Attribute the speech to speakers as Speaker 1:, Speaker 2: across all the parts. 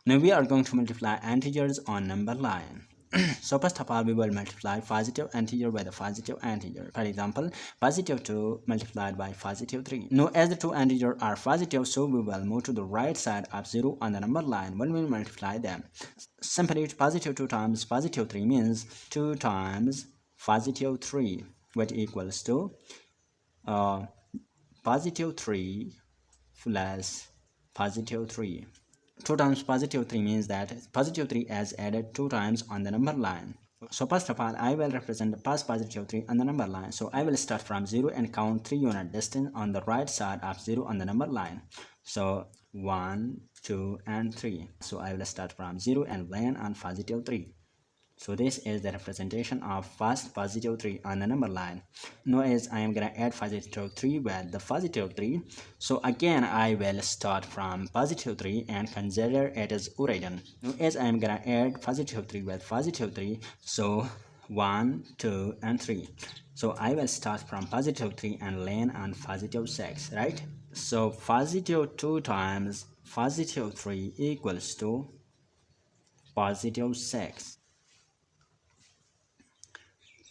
Speaker 1: Now we are going to multiply integers on number line. So first of all, we will multiply positive integer by the positive integer. For example, positive 2 multiplied by positive 3. Now as the two integers are positive, so we will move to the right side of 0 on the number line when we multiply them. Simply positive 2 times positive 3 means 2 times positive 3, which equals to positive 3 plus positive 3. 2 times positive 3 means that positive 3 is added 2 times on the number line. So first of all, I will represent the past positive 3 on the number line. So I will start from 0 and count 3 unit distance on the right side of 0 on the number line. So 1, 2 and 3. So I will start from 0 and land on positive 3. So this is the representation of first positive 3 on the number line. Now as I am gonna add positive 3 with the positive 3, so again I will start from positive 3 and consider it as origin. Now as I am gonna add positive 3 with positive 3, so 1, 2 and 3. So I will start from positive 3 and land on positive 6, right? So positive 2 times positive 3 equals to positive 6.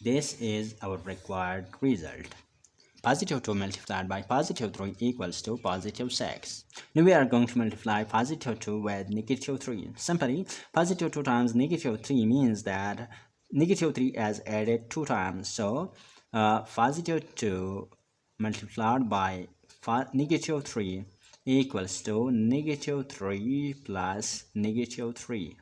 Speaker 1: This is our required result. Positive 2 multiplied by positive 3 equals to positive 6. Now we are going to multiply positive 2 with negative 3. Simply, positive 2 times negative 3 means that negative 3 is added 2 times. So, positive 2 multiplied by negative 3 equals to negative 3 plus negative 3.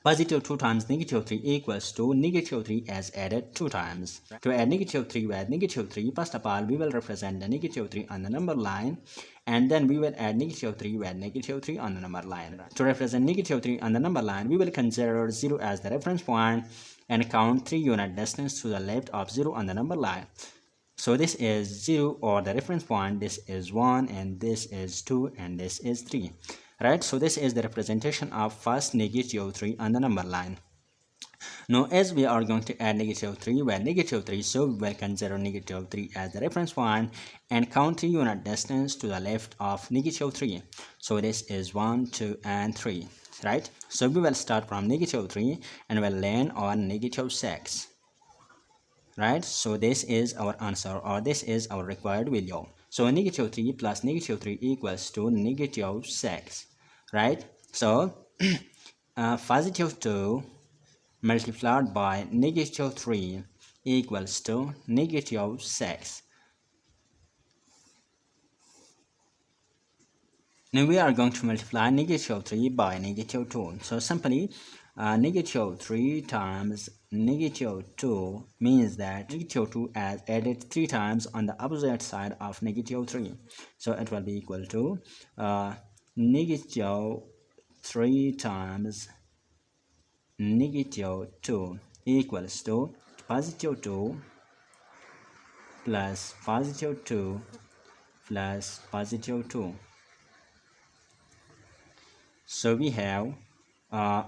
Speaker 1: Positive 2 times negative 3 equals to negative 3 as added 2 times. To add negative 3 with negative 3, first of all, we will represent the negative 3 on the number line, and then we will add negative 3 with negative 3 on the number line. To represent negative 3 on the number line, we will consider 0 as the reference point and count 3 unit distance to the left of 0 on the number line. So this is 0 or the reference point, this is 1 and this is 2 and this is 3. Right, so this is the representation of first negative 3 on the number line. Now as we are going to add negative 3 with negative 3, so we will consider negative 3 as the reference point and count 3 unit distance to the left of negative 3. So this is 1, 2 and 3, right? So we will start from negative 3 and will land on negative 6. Right, so this is our answer, or this is our required value. So negative 3 plus negative 3 equals to negative 6. Right, so positive 2 multiplied by negative 3 equals to negative 6. Now we are going to multiply negative 3 by negative 2. So simply negative 3 times negative 2 means that negative 2 is added 3 times on the opposite side of negative 3. So it will be equal to negative 3 times negative 2 equals to positive 2 plus positive 2 plus positive 2. So we have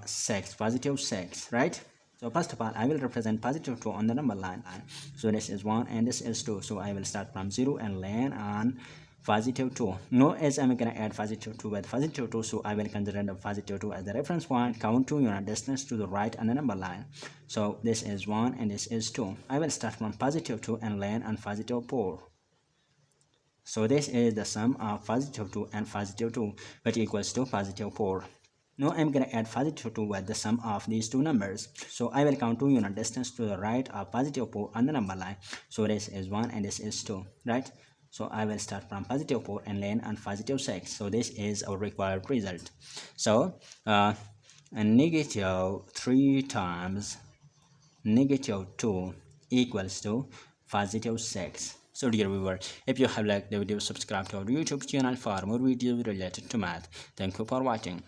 Speaker 1: 6, positive 6, right? So first of all, I will represent positive 2 on the number line. So this is 1 and this is 2. So I will start from 0 and land on positive 2. Now as I'm going to add positive 2 with positive 2, so I will consider the positive 2 as the reference point, count 2 unit distance to the right on the number line. So this is 1 and this is 2. I will start from positive 2 and land on positive 4. So this is the sum of positive 2 and positive 2, which equals to positive 4. Now I'm going to add positive 2 with the sum of these two numbers. So I will count 2 unit distance to the right of positive 4 on the number line. So this is 1 and this is 2, right? So I will start from positive 4 and land on positive 6. So this is our required result. So negative 3 times negative 2 equals to positive 6. So dear viewer, if you have liked the video, subscribe to our YouTube channel for more videos related to math. Thank you for watching.